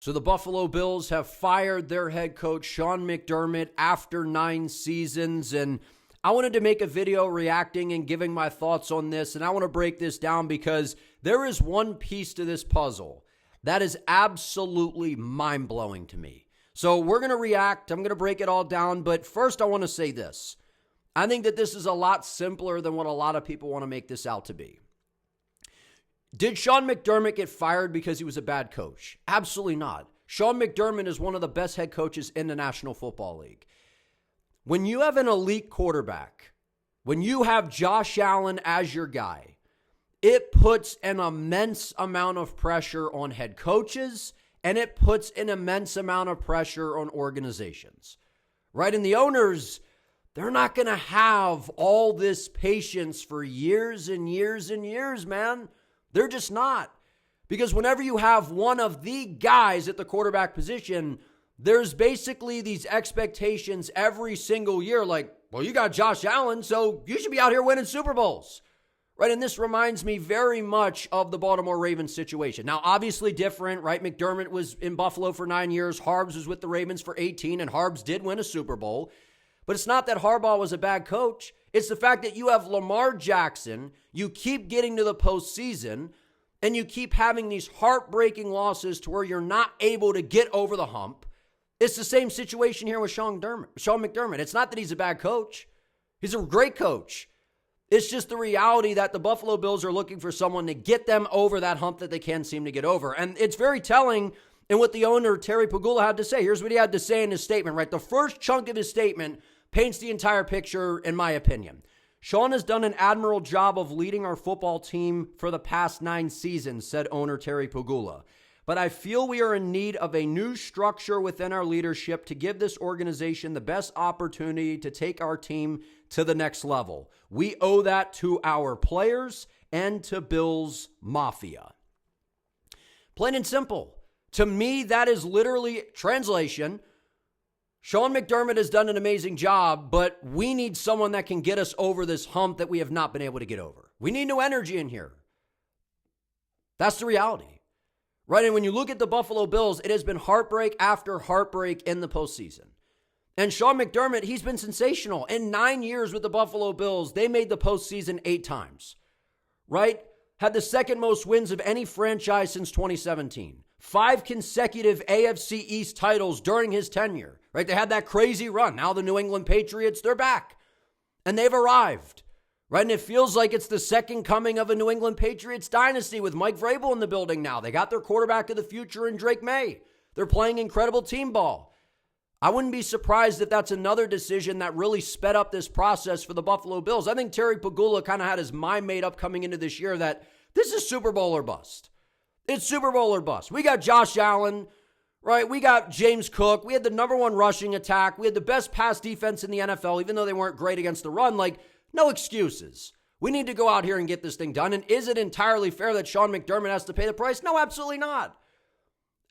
So the Buffalo Bills have fired their head coach, Sean McDermott, after 9 seasons. And I wanted to make a video reacting and giving my thoughts on this. And I want to break this down because there is one piece to this puzzle that is absolutely mind-blowing to me. So we're going to react. I'm going to break it all down. But first, I want to say this. I think that this is a lot simpler than what a lot of people want to make this out to be. Did Sean McDermott get fired because he was a bad coach? Absolutely not. Sean McDermott is one of the best head coaches in the National Football League. When you have an elite quarterback, when you have Josh Allen as your guy, it puts an immense amount of pressure on head coaches, and it puts an immense amount of pressure on organizations, right? And the owners, they're not going to have all this patience for years and years and years, man. They're just not. Because whenever you have one of the guys at the quarterback position, there's basically these expectations every single year like, well, you got Josh Allen, so you should be out here winning Super Bowls. Right, and this reminds me very much of the Baltimore Ravens situation. Now, obviously different, right? McDermott was in Buffalo for 9 years. Harbs was with the Ravens for 18, and Harbs did win a Super Bowl. But it's not that Harbaugh was a bad coach. It's the fact that you have Lamar Jackson, you keep getting to the postseason, and you keep having these heartbreaking losses to where you're not able to get over the hump. It's the same situation here with Sean McDermott. It's not that he's a bad coach. He's a great coach. It's just the reality that the Buffalo Bills are looking for someone to get them over that hump that they can't seem to get over. And it's very telling in what the owner, Terry Pegula, had to say. Here's what he had to say in his statement, right? The first chunk of his statement paints the entire picture, in my opinion. Sean has done an admirable job of leading our football team for the past 9 seasons, said owner Terry Pegula. But I feel we are in need of a new structure within our leadership to give this organization the best opportunity to take our team to the next level. We owe that to our players and to Bills Mafia. Plain and simple. To me, that is literally translation. Sean McDermott has done an amazing job, but we need someone that can get us over this hump that we have not been able to get over. We need new energy in here. That's the reality. Right, and when you look at the Buffalo Bills, it has been heartbreak after heartbreak in the postseason. And Sean McDermott, he's been sensational. In 9 years with the Buffalo Bills, they made the postseason 8 times. Right? Had the second most wins of any franchise since 2017. 5 consecutive AFC East titles during his tenure. Right? They had that crazy run. Now the New England Patriots, they're back. And they've arrived. Right, and it feels like it's the second coming of a New England Patriots dynasty with Mike Vrabel in the building now. They got their quarterback of the future in Drake May. They're playing incredible team ball. I wouldn't be surprised if that's another decision that really sped up this process for the Buffalo Bills. I think Terry Pegula kind of had his mind made up coming into this year that this is Super Bowl or bust. It's Super Bowl or bust. We got Josh Allen, right? We got James Cook. We had the number 1 rushing attack. We had the best pass defense in the NFL, even though they weren't great against the run. No excuses. We need to go out here and get this thing done. And is it entirely fair that Sean McDermott has to pay the price? No, absolutely not.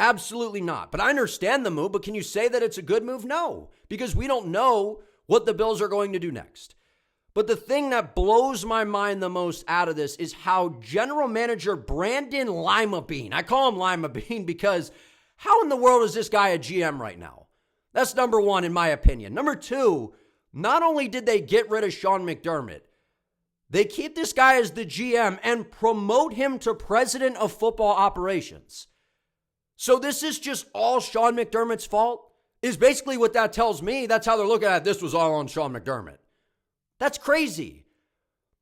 Absolutely not. But I understand the move, but can you say that it's a good move? No, because we don't know what the Bills are going to do next. But the thing that blows my mind the most out of this is how general manager Brandon Beane, I call him Beane because how in the world is this guy a GM right now? That's number 1 in my opinion. Number 2, not only did they get rid of Sean McDermott, they keep this guy as the GM and promote him to president of football operations. So this is just all Sean McDermott's fault? Is basically what that tells me. That's how they're looking at it. This was all on Sean McDermott. That's crazy.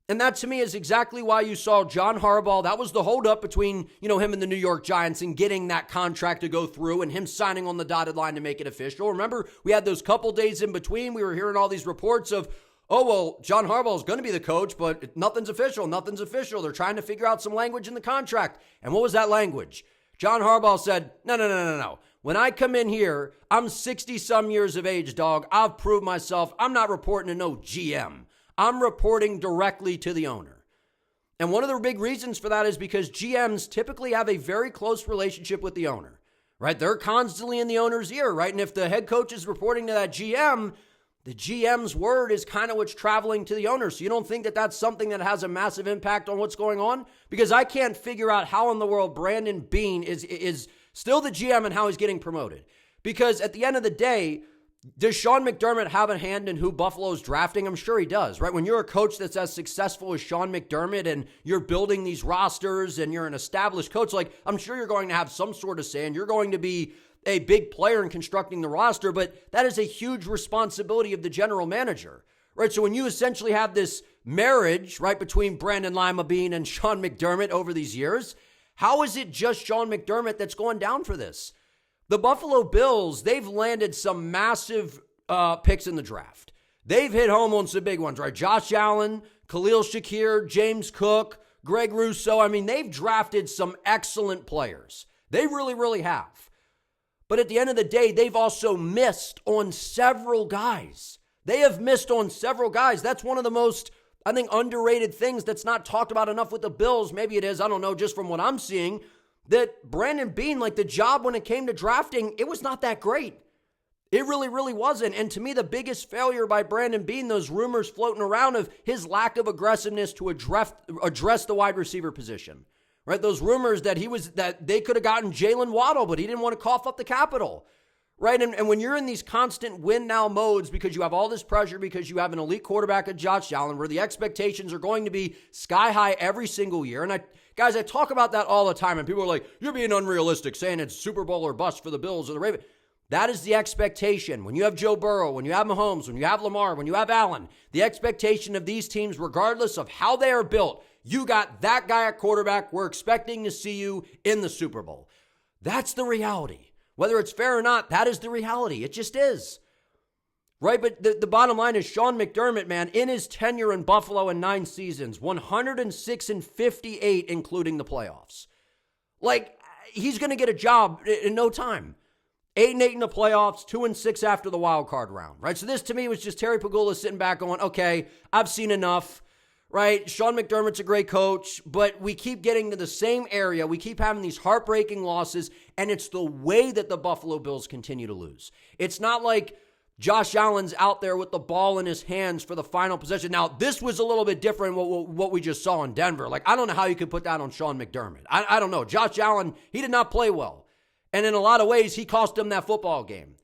And that to me is exactly why you saw John Harbaugh. That was the holdup between, him and the New York Giants and getting that contract to go through and him signing on the dotted line to make it official. Remember, we had those couple days in between. We were hearing all these reports of, John Harbaugh is going to be the coach, but nothing's official. Nothing's official. They're trying to figure out some language in the contract. And what was that language? John Harbaugh said, no. When I come in here, I'm 60-some years of age, dog. I've proved myself. I'm not reporting to no GM. I'm reporting directly to the owner. And one of the big reasons for that is because GMs typically have a very close relationship with the owner, right? They're constantly in the owner's ear, right? And if the head coach is reporting to that GM, the GM's word is kind of what's traveling to the owner. So you don't think that that's something that has a massive impact on what's going on? Because I can't figure out how in the world Brandon Beane is Still the GM and how he's getting promoted. Because at the end of the day, does Sean McDermott have a hand in who Buffalo's drafting? I'm sure he does, right? When you're a coach that's as successful as Sean McDermott and you're building these rosters and you're an established coach, like, I'm sure you're going to have some sort of say and you're going to be a big player in constructing the roster, but that is a huge responsibility of the general manager, right? So when you essentially have this marriage, right, between Brandon Beane and Sean McDermott over these years, how is it just Sean McDermott that's going down for this? The Buffalo Bills, they've landed some massive picks in the draft. They've hit home on some big ones, right? Josh Allen, Khalil Shakir, James Cook, Greg Rousseau. I mean, they've drafted some excellent players. They really, really have. But at the end of the day, they've also missed on several guys. They have missed on several guys. That's one of the most, I think, underrated things that's not talked about enough with the Bills. Maybe it is, I don't know, just from what I'm seeing, that Brandon Beane, like the job when it came to drafting, it was not that great. It really, really wasn't. And to me, the biggest failure by Brandon Beane, those rumors floating around of his lack of aggressiveness to address the wide receiver position. Right, those rumors that they could have gotten Jalen Waddle, but he didn't want to cough up the capital. Right, and when you're in these constant win now modes because you have all this pressure, because you have an elite quarterback at Josh Allen, where the expectations are going to be sky high every single year. And I talk about that all the time, and people are like, "You're being unrealistic, saying it's Super Bowl or bust for the Bills or the Ravens." That is the expectation. When you have Joe Burrow, when you have Mahomes, when you have Lamar, when you have Allen, the expectation of these teams, regardless of how they are built, you got that guy at quarterback. We're expecting to see you in the Super Bowl. That's the reality. Whether it's fair or not, that is the reality. It just is. Right? But the bottom line is Sean McDermott, man, in his tenure in Buffalo in 9 seasons, 106-58, including the playoffs. Like, he's going to get a job in no time. 8-8 in the playoffs, 2-6 after the wild card round. Right? So this, to me, was just Terry Pegula sitting back going, okay, I've seen enough. Right? Sean McDermott's a great coach, but we keep getting to the same area. We keep having these heartbreaking losses, and it's the way that the Buffalo Bills continue to lose. It's not like Josh Allen's out there with the ball in his hands for the final possession. Now, this was a little bit different what we just saw in Denver. Like, I don't know how you could put that on Sean McDermott. I don't know. Josh Allen, he did not play well. And in a lot of ways, he cost them that football game.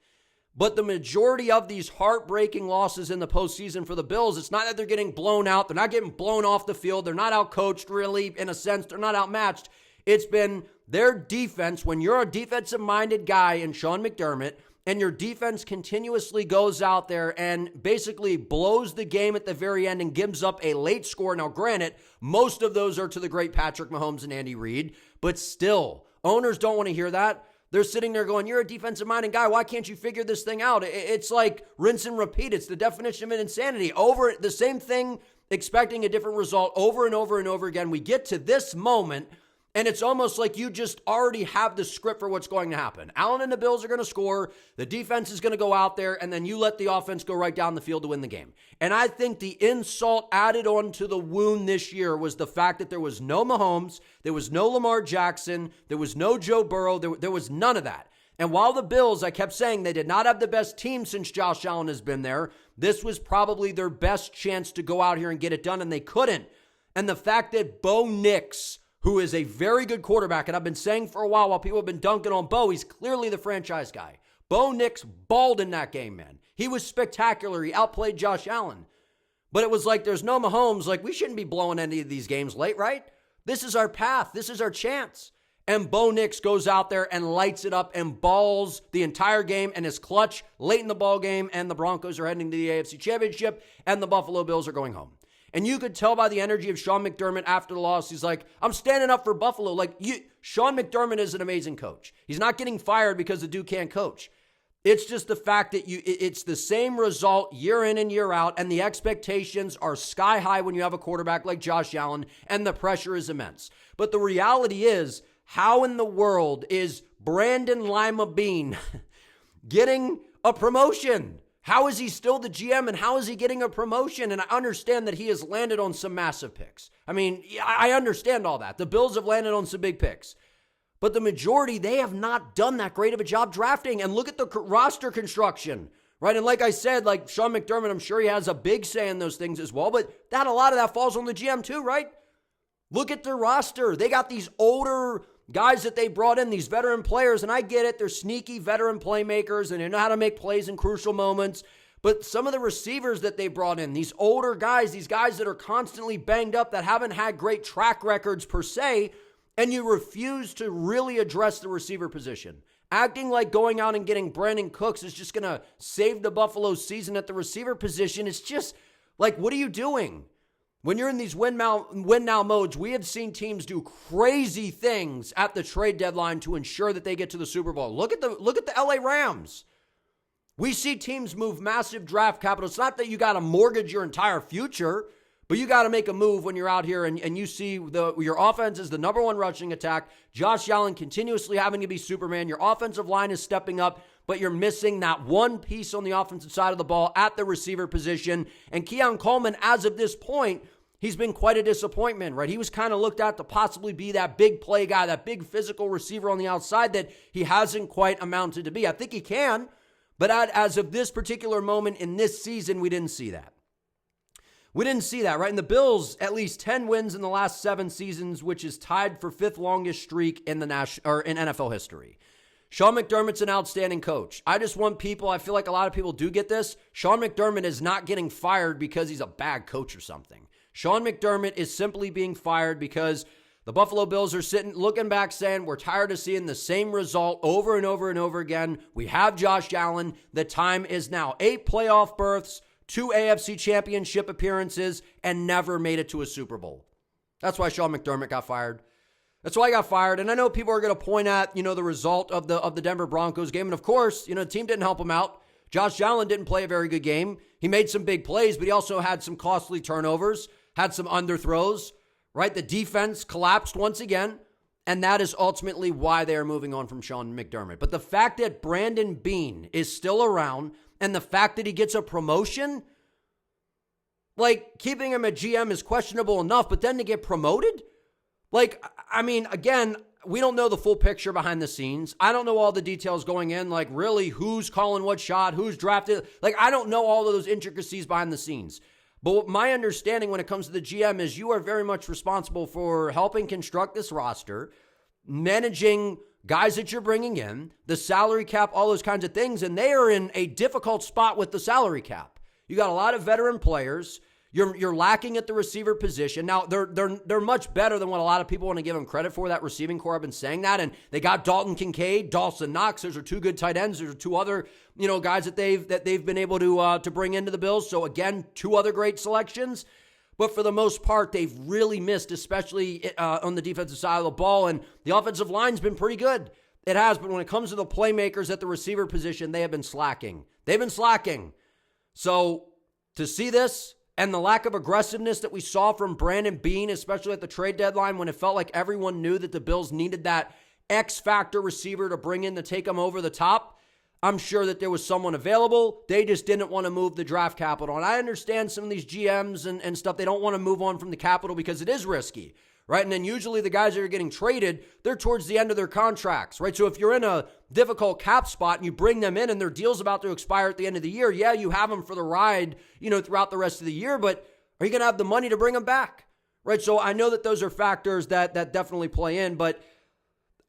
But the majority of these heartbreaking losses in the postseason for the Bills, it's not that they're getting blown out. They're not getting blown off the field. They're not outcoached, really, in a sense. They're not outmatched. It's been their defense. When you're a defensive-minded guy in Sean McDermott, and your defense continuously goes out there and basically blows the game at the very end and gives up a late score. Now, granted, most of those are to the great Patrick Mahomes and Andy Reid, but still, owners don't want to hear that. They're sitting there going, you're a defensive-minded guy. Why can't you figure this thing out? It's like rinse and repeat. It's the definition of insanity. Over the same thing, expecting a different result over and over and over again. We get to this moment, and it's almost like you just already have the script for what's going to happen. Allen and the Bills are going to score. The defense is going to go out there, and then you let the offense go right down the field to win the game. And I think the insult added on to the wound this year was the fact that there was no Mahomes, there was no Lamar Jackson, there was no Joe Burrow, there was none of that. And while the Bills, I kept saying they did not have the best team since Josh Allen has been there, this was probably their best chance to go out here and get it done, and they couldn't. And the fact that Bo Nix, who is a very good quarterback, and I've been saying for a while people have been dunking on Bo, he's clearly the franchise guy. Bo Nix balled in that game, man. He was spectacular. He outplayed Josh Allen. But it was like, there's no Mahomes. Like, we shouldn't be blowing any of these games late, right? This is our path. This is our chance. And Bo Nix goes out there and lights it up and balls the entire game and is clutch late in the ball game, and the Broncos are heading to the AFC Championship, and the Buffalo Bills are going home. And you could tell by the energy of Sean McDermott after the loss, he's like, I'm standing up for Buffalo. Like, Sean McDermott is an amazing coach. He's not getting fired because the dude can't coach. It's just the fact that it's the same result year in and year out, and the expectations are sky high when you have a quarterback like Josh Allen, and the pressure is immense. But the reality is, how in the world is Brandon Beane getting a promotion? How is he still the GM, and how is he getting a promotion? And I understand that he has landed on some massive picks. I mean, I understand all that. The Bills have landed on some big picks. But the majority, they have not done that great of a job drafting. And look at the roster construction, right? And like I said, like Sean McDermott, I'm sure he has a big say in those things as well. But a lot of that falls on the GM too, right? Look at their roster. They got these older guys that they brought in, these veteran players, and I get it, they're sneaky veteran playmakers and they know how to make plays in crucial moments. But some of the receivers that they brought in, these older guys, these guys that are constantly banged up, that haven't had great track records per se, and you refuse to really address the receiver position. Acting like going out and getting Brandon Cooks is just going to save the Buffalo season at the receiver position. It's just like, what are you doing? When you're in these win now modes, we have seen teams do crazy things at the trade deadline to ensure that they get to the Super Bowl. Look at the LA Rams. We see teams move massive draft capital. It's not that you got to mortgage your entire future, but you got to make a move when you're out here and you see your offense is the number one rushing attack. Josh Allen continuously having to be Superman. Your offensive line is stepping up, but you're missing that one piece on the offensive side of the ball at the receiver position. And Keon Coleman, as of this point, he's been quite a disappointment, right? He was kind of looked at to possibly be that big play guy, that big physical receiver on the outside that he hasn't quite amounted to be. I think he can, but as of this particular moment in this season, we didn't see that. We didn't see that, right? And the Bills, at least 10 wins in the last 7 seasons, which is tied for 5th longest streak in in NFL history. Sean McDermott's an outstanding coach. I just want people, I feel like a lot of people do get this. Sean McDermott is not getting fired because he's a bad coach or something. Sean McDermott is simply being fired because the Buffalo Bills are looking back saying, we're tired of seeing the same result over and over and over again. We have Josh Allen. The time is now. 8 playoff berths, 2 AFC championship appearances, and never made it to a Super Bowl. That's why Sean McDermott got fired. That's why he got fired. And I know people are going to point at, the result of the Denver Broncos game. And of course, the team didn't help him out. Josh Allen didn't play a very good game. He made some big plays, but he also had some costly turnovers, had some underthrows, right? The defense collapsed once again. And that is ultimately why they are moving on from Sean McDermott. But the fact that Brandon Beane is still around and the fact that he gets a promotion, like keeping him at GM is questionable enough, but then to get promoted? Like, I mean, again, we don't know the full picture behind the scenes. I don't know all the details going in, like really who's calling what shot, who's drafted. Like, I don't know all of those intricacies behind the scenes. But my understanding when it comes to the GM is you are very much responsible for helping construct this roster, managing guys that you're bringing in, the salary cap, all those kinds of things. And they are in a difficult spot with the salary cap. You got a lot of veteran players. You're lacking at the receiver position. Now, they're much better than what a lot of people want to give them credit for, that receiving core. I've been saying that. And they got Dalton Kincaid, Dawson Knox. Those are 2 good tight ends. There's 2 other, guys that they've been able to bring into the Bills. So again, 2 other great selections. But for the most part, they've really missed, especially on the defensive side of the ball. And the offensive line's been pretty good. It has. But when it comes to the playmakers at the receiver position, they have been slacking. They've been slacking. So to see this, and the lack of aggressiveness that we saw from Brandon Beane, especially at the trade deadline when it felt like everyone knew that the Bills needed that X-factor receiver to bring in to take them over the top, I'm sure that there was someone available. They just didn't want to move the draft capital. And I understand some of these GMs and stuff, they don't want to move on from the capital because it is risky, right? And then usually the guys that are getting traded, they're towards the end of their contracts, right? So if you're in a difficult cap spot and you bring them in and their deal's about to expire at the end of the year, yeah, you have them for the ride, throughout the rest of the year, but are you going to have the money to bring them back, right? So I know that those are factors that definitely play in, but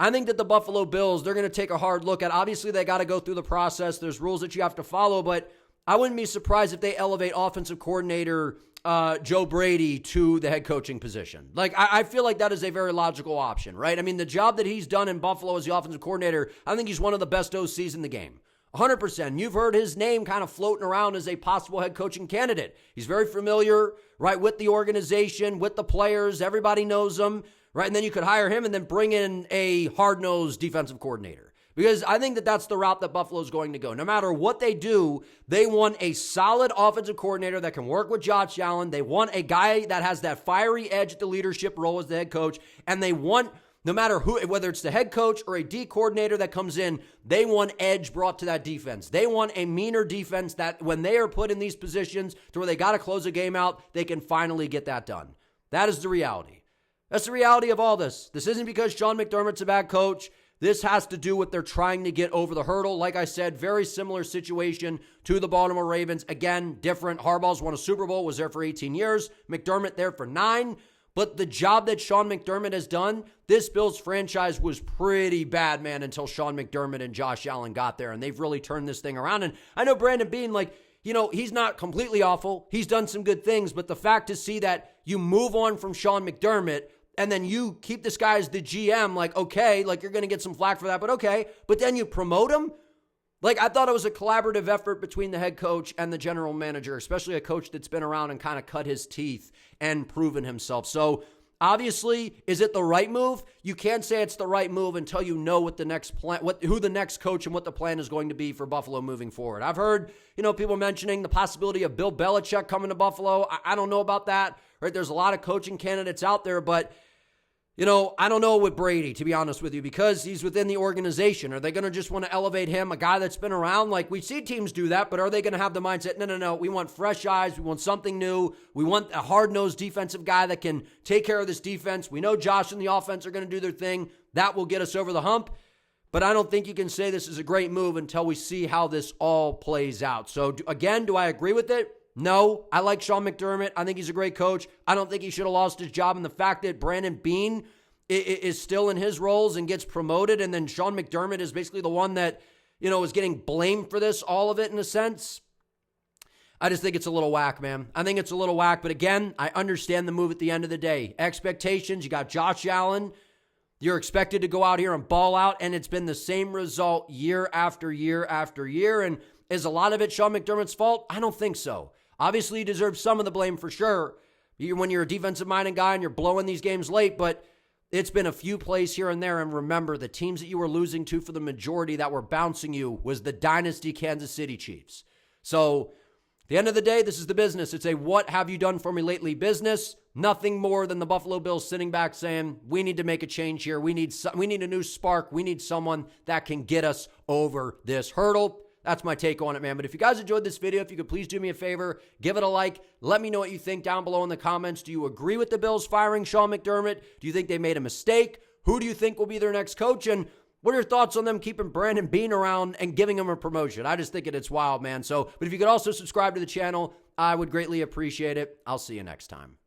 I think that the Buffalo Bills, they're going to take a hard look at, obviously they got to go through the process. There's rules that you have to follow, but I wouldn't be surprised if they elevate offensive coordinator Joe Brady to the head coaching position. Like, I feel like that is a very logical option, right? I mean, the job that he's done in Buffalo as the offensive coordinator, I think he's one of the best OCs in the game. 100%. You've heard his name kind of floating around as a possible head coaching candidate. He's very familiar, right, with the organization, with the players. Everybody knows him, right? And then you could hire him and then bring in a hard-nosed defensive coordinator. Because I think that that's the route that Buffalo's going to go. No matter what they do, they want a solid offensive coordinator that can work with Josh Allen. They want a guy that has that fiery edge at the leadership role as the head coach. And they want, no matter who, whether it's the head coach or a D coordinator that comes in, they want edge brought to that defense. They want a meaner defense that when they are put in these positions to where they got to close a game out, they can finally get that done. That is the reality. That's the reality of all this. This isn't because Sean McDermott's a bad coach. This has to do with they're trying to get over the hurdle. Like I said, very similar situation to the Baltimore Ravens. Again, different. Harbaugh's won a Super Bowl, was there for 18 years. McDermott there for 9. But the job that Sean McDermott has done, this Bills franchise was pretty bad, man, until Sean McDermott and Josh Allen got there. And they've really turned this thing around. And I know Brandon Beane, he's not completely awful. He's done some good things. But the fact to see that you move on from Sean McDermott and then you keep this guy as the GM, you're going to get some flack for that, but okay. But then you promote him? I thought it was a collaborative effort between the head coach and the general manager, especially a coach that's been around and kind of cut his teeth and proven himself. So obviously, is it the right move? You can't say it's the right move until you know what the next plan, who the next coach and what the plan is going to be for Buffalo moving forward. I've heard, people mentioning the possibility of Bill Belichick coming to Buffalo. I don't know about that, right? There's a lot of coaching candidates out there, but I don't know with Brady, to be honest with you, because he's within the organization. Are they going to just want to elevate him, a guy that's been around? We see teams do that, but are they going to have the mindset, no, we want fresh eyes, we want something new, we want a hard-nosed defensive guy that can take care of this defense. We know Josh and the offense are going to do their thing. That will get us over the hump, but I don't think you can say this is a great move until we see how this all plays out. So, again, do I agree with it? No, I like Sean McDermott. I think he's a great coach. I don't think he should have lost his job. And the fact that Brandon Beane is still in his roles and gets promoted, and then Sean McDermott is basically the one that, is getting blamed for this, all of it in a sense. I just think it's a little whack, man. I think it's a little whack. But again, I understand the move at the end of the day. Expectations, you got Josh Allen. You're expected to go out here and ball out, and it's been the same result year after year after year. And is a lot of it Sean McDermott's fault? I don't think so. Obviously, he deserves some of the blame for sure when you're a defensive-minded guy and you're blowing these games late, but it's been a few plays here and there. And remember, the teams that you were losing to for the majority that were bouncing you was the dynasty Kansas City Chiefs. So at the end of the day, this is the business. It's a what have you done for me lately business. Nothing more than the Buffalo Bills sitting back saying, we need to make a change here. We need a new spark. We need someone that can get us over this hurdle. That's my take on it, man. But if you guys enjoyed this video, if you could please do me a favor, give it a like. Let me know what you think down below in the comments. Do you agree with the Bills firing Sean McDermott? Do you think they made a mistake? Who do you think will be their next coach? And what are your thoughts on them keeping Brandon Beane around and giving him a promotion? I just think it's wild, man. But if you could also subscribe to the channel, I would greatly appreciate it. I'll see you next time.